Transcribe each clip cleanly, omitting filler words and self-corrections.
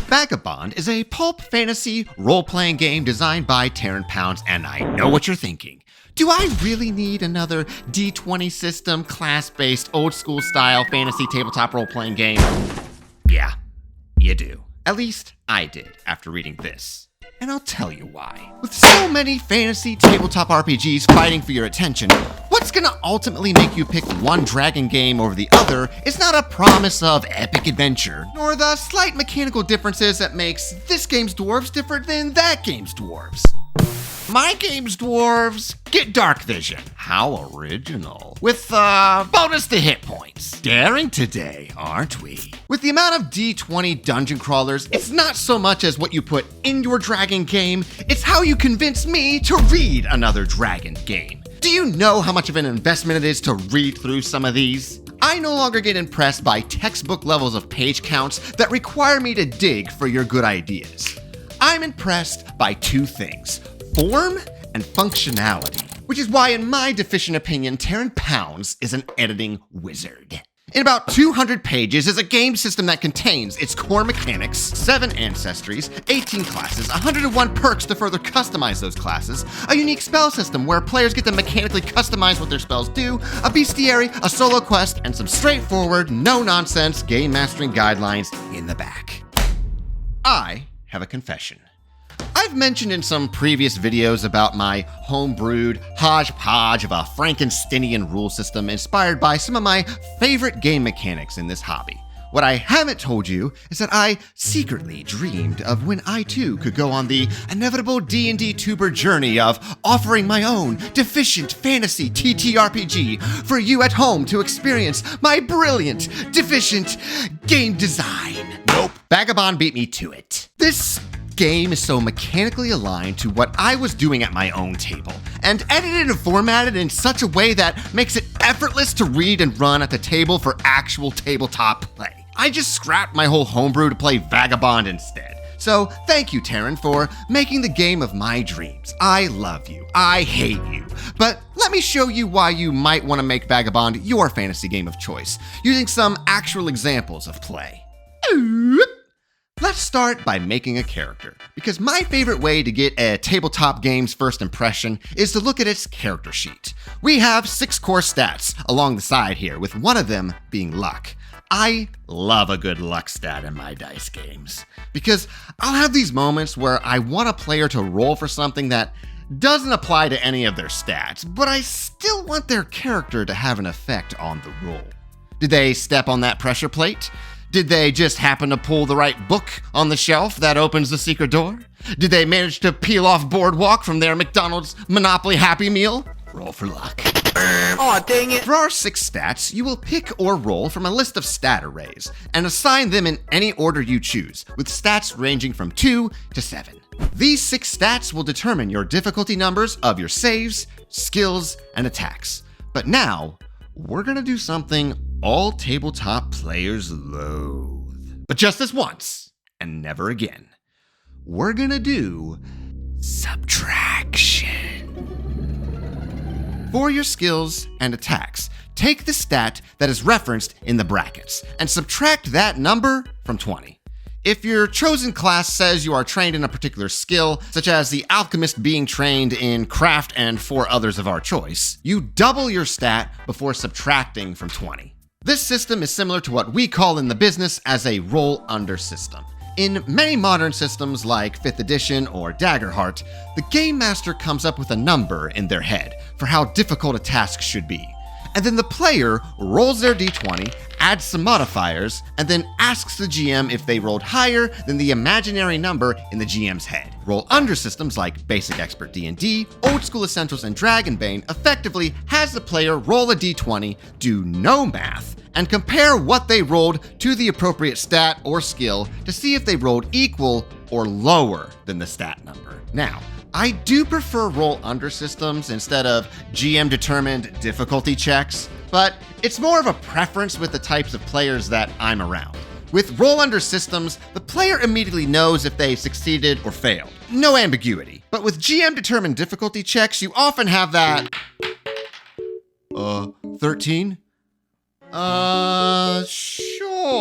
Vagabond is a pulp fantasy role-playing game designed by Taryn Pounds, and I know what you're thinking. Do I really need another D20 system, class-based, old-school style fantasy tabletop role-playing game? Yeah, you do. At least I did after reading this. And I'll tell you why. With so many fantasy tabletop RPGs fighting for your attention, what's gonna ultimately make you pick one dragon game over the other is not a promise of epic adventure, nor the slight mechanical differences that makes this game's dwarves different than that game's dwarves. My game's dwarves get dark vision. How original. With bonus to hit points. Daring today, aren't we? With the amount of D20 dungeon crawlers, it's not so much as what you put in your dragon game, it's how you convince me to read another dragon game. Do you know how much of an investment it is to read through some of these? I no longer get impressed by textbook levels of page counts that require me to dig for your good ideas. I'm impressed by two things: form and functionality, which is why, in my deficient opinion, Taryn Pounds is an editing wizard. In about 200 pages is a game system that contains its core mechanics, 7 ancestries, 18 classes, 101 perks to further customize those classes, a unique spell system where players get to mechanically customize what their spells do, a bestiary, a solo quest, and some straightforward, no-nonsense game mastering guidelines in the back. I have a confession. I've mentioned in some previous videos about my homebrewed hodgepodge of a Frankensteinian rule system inspired by some of my favorite game mechanics in this hobby. What I haven't told you is that I secretly dreamed of when I too could go on the inevitable D&D tuber journey of offering my own deficient fantasy TTRPG for you at home to experience my brilliant, deficient game design. Nope, Vagabond beat me to it. This game is so mechanically aligned to what I was doing at my own table, and edited and formatted in such a way that makes it effortless to read and run at the table for actual tabletop play. I just scrapped my whole homebrew to play Vagabond instead. So thank you, Taryn, for making the game of my dreams. I love you. I hate you. But let me show you why you might want to make Vagabond your fantasy game of choice, using some actual examples of play. Let's start by making a character, because my favorite way to get a tabletop game's first impression is to look at its character sheet. We have 6 core stats along the side here, with one of them being luck. I love a good luck stat in my dice games, because I'll have these moments where I want a player to roll for something that doesn't apply to any of their stats, but I still want their character to have an effect on the roll. Did they step on that pressure plate? Did they just happen to pull the right book on the shelf that opens the secret door? Did they manage to peel off Boardwalk from their McDonald's Monopoly Happy Meal? Roll for luck. Aw, dang it. For our 6 stats, you will pick or roll from a list of stat arrays and assign them in any order you choose, with stats ranging from 2 to 7. These 6 stats will determine your difficulty numbers of your saves, skills, and attacks. But now, we're gonna do something all tabletop players loathe. But just this once, and never again. We're gonna do subtraction. For your skills and attacks, take the stat that is referenced in the brackets and subtract that number from 20. If your chosen class says you are trained in a particular skill, such as the alchemist being trained in craft and 4 others of our choice, you double your stat before subtracting from 20. This system is similar to what we call in the business as a roll-under system. In many modern systems like 5th edition or Daggerheart, the game master comes up with a number in their head for how difficult a task should be. And then the player rolls their d20, adds some modifiers, and then asks the GM if they rolled higher than the imaginary number in the GM's head. Roll-under systems like Basic Expert D&D, Old School Essentials, and Dragonbane effectively has the player roll a d20, do no math, and compare what they rolled to the appropriate stat or skill to see if they rolled equal or lower than the stat number. Now, I do prefer roll-under systems instead of GM-determined difficulty checks, but it's more of a preference with the types of players that I'm around. With roll-under systems, the player immediately knows if they succeeded or failed. No ambiguity. But with GM-determined difficulty checks, you often have that... 13? Sure.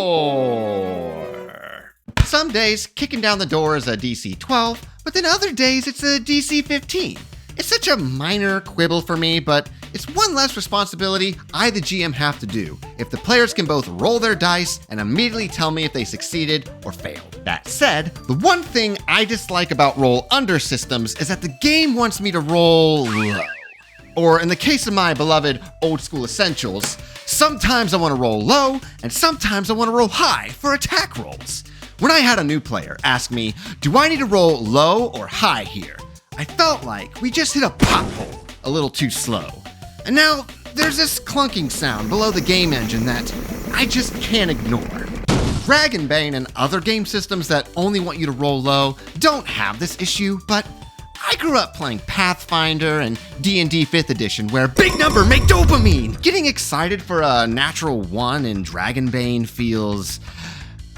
Some days, kicking down the door is a DC 12, but then other days it's a DC 15. It's such a minor quibble for me, but it's one less responsibility I, the GM, have to do if the players can both roll their dice and immediately tell me if they succeeded or failed. That said, the one thing I dislike about roll under systems is that the game wants me to roll low. Or in the case of my beloved Old School Essentials, sometimes I want to roll low and sometimes I want to roll high for attack rolls. When I had a new player ask me, do I need to roll low or high here? I felt like we just hit a pothole a little too slow. And now there's this clunking sound below the game engine that I just can't ignore. Dragonbane and other game systems that only want you to roll low don't have this issue, but I grew up playing Pathfinder and D&D 5th edition where big number make dopamine. Getting excited for a natural 1 in Dragonbane feels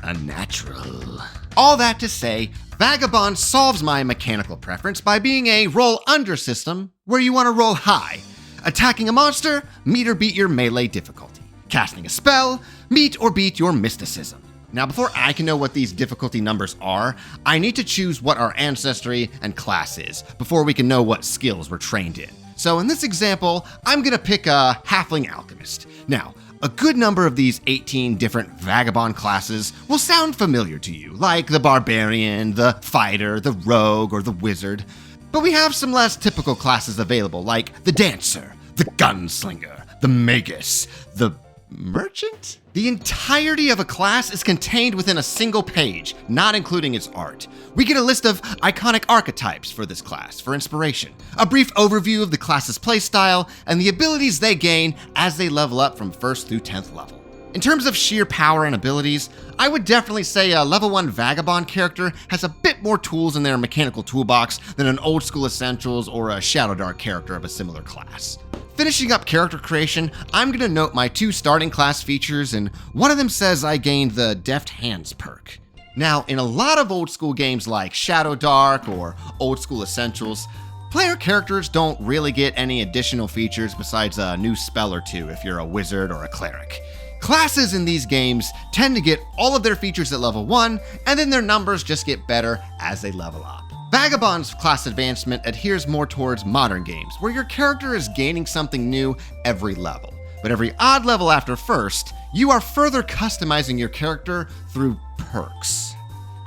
unnatural. All that to say, Vagabond solves my mechanical preference by being a roll under system where you want to roll high. Attacking a monster, meet or beat your melee difficulty. Casting a spell, meet or beat your mysticism. Now, before I can know what these difficulty numbers are, I need to choose what our ancestry and class is before we can know what skills we're trained in. So in this example, I'm gonna pick a Halfling Alchemist. Now, a good number of these 18 different Vagabond classes will sound familiar to you, like the Barbarian, the Fighter, the Rogue, or the Wizard. But we have some less typical classes available, like the Dancer, the Gunslinger, the Magus, the Merchant? The entirety of a class is contained within a single page, not including its art. We get a list of iconic archetypes for this class for inspiration, a brief overview of the class's playstyle, and the abilities they gain as they level up from 1st through 10th level. In terms of sheer power and abilities, I would definitely say a level 1 Vagabond character has a bit more tools in their mechanical toolbox than an Old School Essentials or a Shadow Dark character of a similar class. Finishing up character creation, I'm going to note my 2 starting class features, and one of them says I gained the Deft Hands perk. Now, in a lot of old school games like Shadow Dark or Old School Essentials, player characters don't really get any additional features besides a new spell or 2 if you're a wizard or a cleric. Classes in these games tend to get all of their features at level 1, and then their numbers just get better as they level up. Vagabond's class advancement adheres more towards modern games, where your character is gaining something new every level. But every odd level after 1st, you are further customizing your character through perks.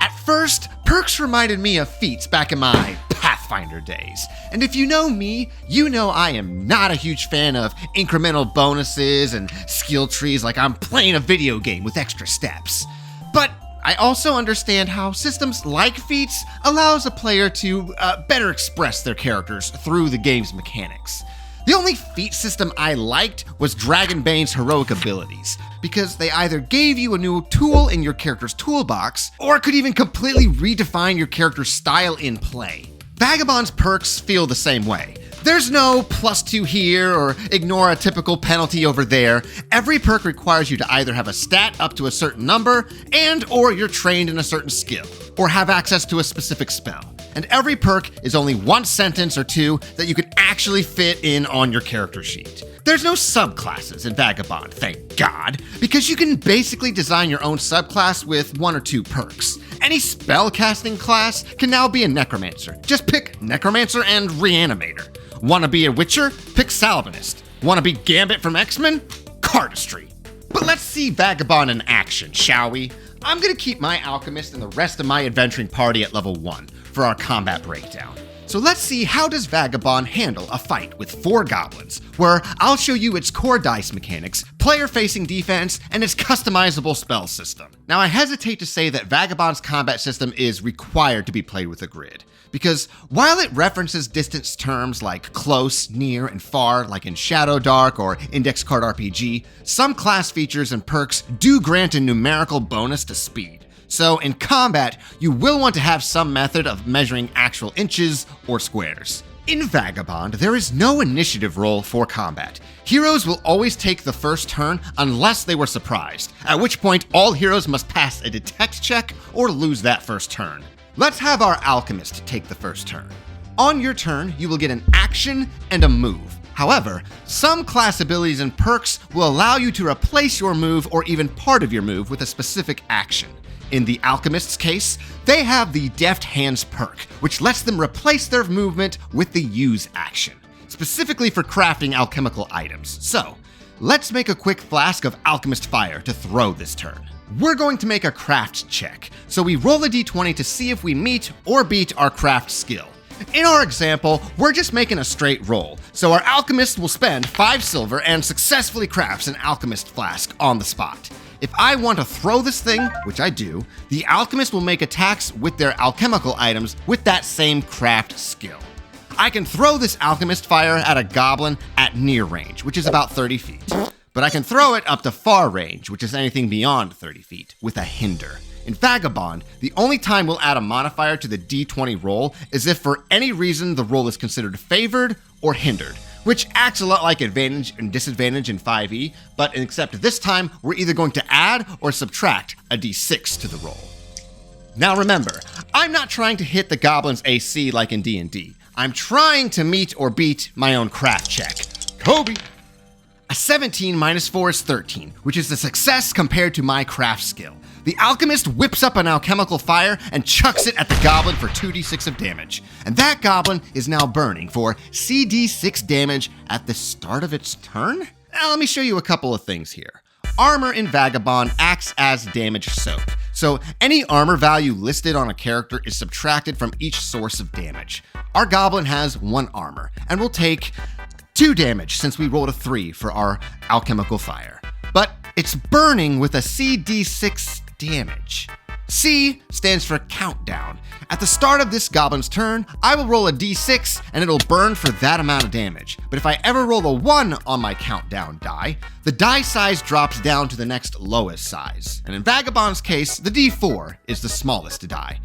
At first, perks reminded me of feats back in my Pathfinder days. And if you know me, you know I am not a huge fan of incremental bonuses and skill trees like I'm playing a video game with extra steps. But I also understand how systems like feats allows a player to better express their characters through the game's mechanics. The only feat system I liked was Dragonbane's heroic abilities, because they either gave you a new tool in your character's toolbox, or could even completely redefine your character's style in play. Vagabond's perks feel the same way. There's no +2 here or ignore a typical penalty over there. Every perk requires you to either have a stat up to a certain number or you're trained in a certain skill, or have access to a specific spell. And every perk is only 1 sentence or 2 that you can actually fit in on your character sheet. There's no subclasses in Vagabond, thank God, because you can basically design your own subclass with 1 or 2 perks. Any spellcasting class can now be a Necromancer. Just pick Necromancer and Reanimator. Want to be a Witcher? Pick Salvinist. Want to be Gambit from X-Men? Cardistry. But let's see Vagabond in action, shall we? I'm going to keep my Alchemist and the rest of my adventuring party at level 1 for our combat breakdown. So let's see how does Vagabond handle a fight with 4 goblins, where I'll show you its core dice mechanics, player-facing defense, and its customizable spell system. Now I hesitate to say that Vagabond's combat system is required to be played with a grid, because while it references distance terms like close, near, and far, like in Shadow Dark or Index Card RPG, some class features and perks do grant a numerical bonus to speed. So in combat, you will want to have some method of measuring actual inches or squares. In Vagabond, there is no initiative roll for combat. Heroes will always take the first turn unless they were surprised, at which point all heroes must pass a detect check or lose that first turn. Let's have our Alchemist take the first turn. On your turn, you will get an action and a move. However, some class abilities and perks will allow you to replace your move or even part of your move with a specific action. In the Alchemist's case, they have the Deft Hands perk, which lets them replace their movement with the use action, specifically for crafting alchemical items. So, let's make a quick flask of Alchemist Fire to throw this turn. We're going to make a craft check, so we roll a d20 to see if we meet or beat our craft skill. In our example, we're just making a straight roll, so our alchemist will spend 5 silver and successfully crafts an alchemist flask on the spot. If I want to throw this thing, which I do, the alchemist will make attacks with their alchemical items with that same craft skill. I can throw this alchemist fire at a goblin at near range, which is about 30 feet. But I can throw it up to far range, which is anything beyond 30 feet, with a hinder. In Vagabond, the only time we'll add a modifier to the d20 roll is if for any reason the roll is considered favored or hindered, which acts a lot like advantage and disadvantage in 5e, but except this time, we're either going to add or subtract a d6 to the roll. Now remember, I'm not trying to hit the goblin's AC like in D&D. I'm trying to meet or beat my own craft check. Kobe! A 17 minus 4 is 13, which is a success compared to my craft skill. The alchemist whips up an alchemical fire and chucks it at the goblin for 2d6 of damage. And that goblin is now burning for cd6 damage at the start of its turn? Now let me show you a couple of things here. Armor in Vagabond acts as damage soak. So any armor value listed on a character is subtracted from each source of damage. Our goblin has 1 armor and will take 2 damage since we rolled a 3 for our alchemical fire. But it's burning with a cd6 damage. C stands for countdown. At the start of this goblin's turn, I will roll a d6 and it'll burn for that amount of damage. But if I ever roll a 1 on my countdown die, the die size drops down to the next lowest size. And in Vagabond's case, the d4 is the smallest die.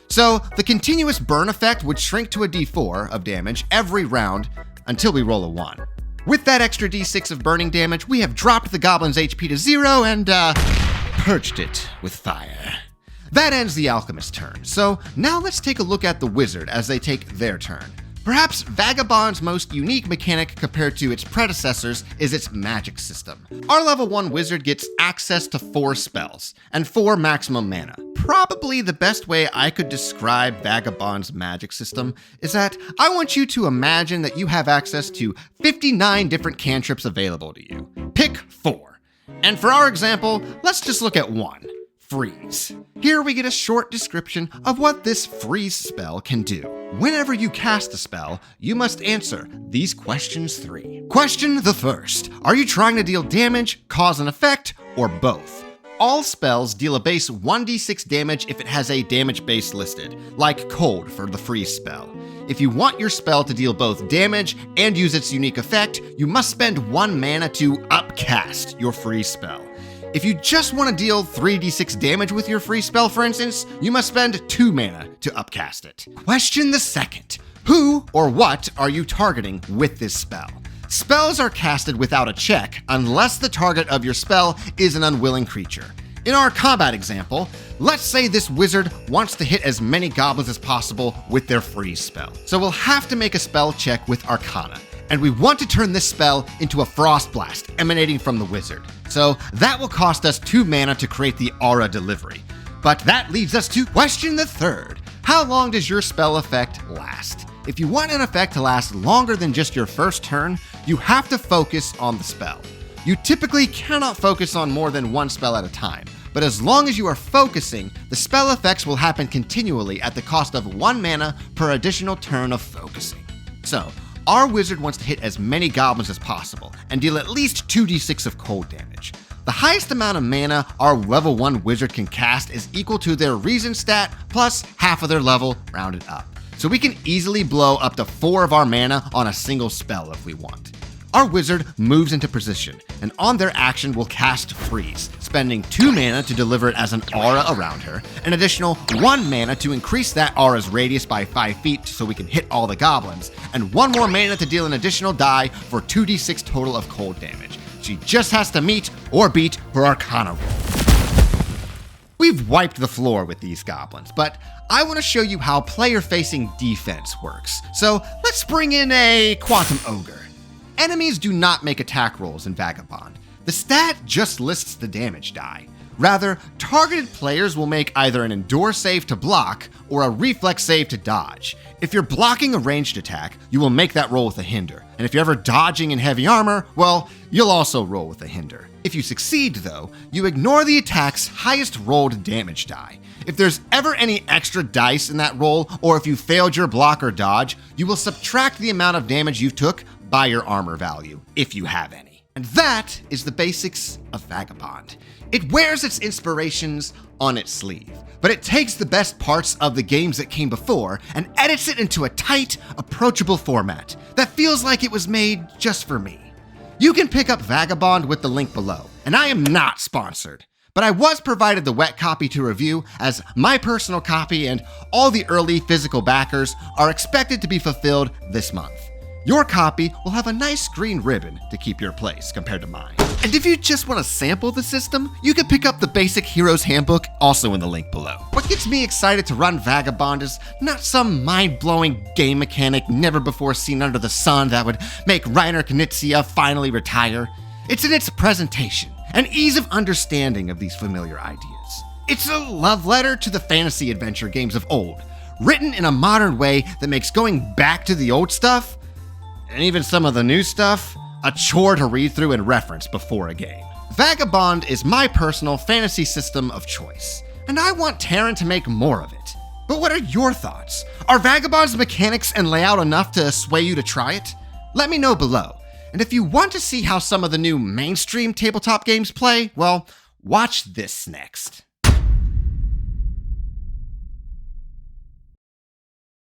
So the continuous burn effect would shrink to a d4 of damage every round until we roll a 1. With that extra d6 of burning damage, we have dropped the goblin's HP to 0 and, purged it with fire. That ends the alchemist's turn, so now let's take a look at the wizard as they take their turn. Perhaps Vagabond's most unique mechanic compared to its predecessors is its magic system. Our level 1 wizard gets access to 4 spells and 4 maximum mana. Probably the best way I could describe Vagabond's magic system is that I want you to imagine that you have access to 59 different cantrips available to you. Pick 4. And for our example, let's just look at 1. Freeze. Here we get a short description of what this freeze spell can do. Whenever you cast a spell, you must answer these questions 3. Question the first. Are you trying to deal damage, cause an effect, or both? All spells deal a base 1d6 damage if it has a damage base listed, like cold for the freeze spell. If you want your spell to deal both damage and use its unique effect, you must spend 1 mana to upcast your freeze spell. If you just want to deal 3d6 damage with your free spell, for instance, you must spend 2 mana to upcast it. Question the second. Who or what are you targeting with this spell? Spells are casted without a check unless the target of your spell is an unwilling creature. In our combat example, let's say this wizard wants to hit as many goblins as possible with their freeze spell. So we'll have to make a spell check with Arcana. And we want to turn this spell into a frost blast emanating from the wizard. So that will cost us 2 mana to create the aura delivery. But that leads us to question the third. How long does your spell effect last? If you want an effect to last longer than just your first turn, you have to focus on the spell. You typically cannot focus on more than 1 spell at a time, but as long as you are focusing, the spell effects will happen continually at the cost of 1 mana per additional turn of focusing. So, our wizard wants to hit as many goblins as possible and deal at least 2d6 of cold damage. The highest amount of mana our level 1 wizard can cast is equal to their reason stat plus half of their level rounded up. So we can easily blow up to 4 of our mana on a single spell if we want. Our wizard moves into position, and on their action will cast Freeze, spending 2 mana to deliver it as an aura around her, an additional 1 mana to increase that aura's radius by 5 feet so we can hit all the goblins, and 1 more mana to deal an additional die for 2d6 total of cold damage. She just has to meet or beat her Arcana roll. We've wiped the floor with these goblins, but I want to show you how player-facing defense works. So let's bring in a Quantum Ogre. Enemies do not make attack rolls in Vagabond. The stat just lists the damage die. Rather, targeted players will make either an endure save to block or a reflex save to dodge. If you're blocking a ranged attack, you will make that roll with a hinder. And if you're ever dodging in heavy armor, well, you'll also roll with a hinder. If you succeed, though, you ignore the attack's highest rolled damage die. If there's ever any extra dice in that roll, or if you failed your block or dodge, you will subtract the amount of damage you took by your armor value, if you have any. And that is the basics of Vagabond. It wears its inspirations on its sleeve, but it takes the best parts of the games that came before and edits it into a tight, approachable format that feels like it was made just for me. You can pick up Vagabond with the link below, and I am not sponsored, but I was provided the wet copy to review, as my personal copy and all the early physical backers are expected to be fulfilled this month. Your copy will have a nice green ribbon to keep your place compared to mine. And if you just want to sample the system, you can pick up the Basic Heroes Handbook, also in the link below. What gets me excited to run Vagabond is not some mind-blowing game mechanic never before seen under the sun that would make Reiner Knizia finally retire. It's in its presentation and ease of understanding of these familiar ideas. It's a love letter to the fantasy adventure games of old, written in a modern way that makes going back to the old stuff, and even some of the new stuff, a chore to read through and reference before a game. Vagabond is my personal fantasy system of choice, and I want Terran to make more of it. But what are your thoughts? Are Vagabond's mechanics and layout enough to sway you to try it? Let me know below. And if you want to see how some of the new mainstream tabletop games play, well, watch this next.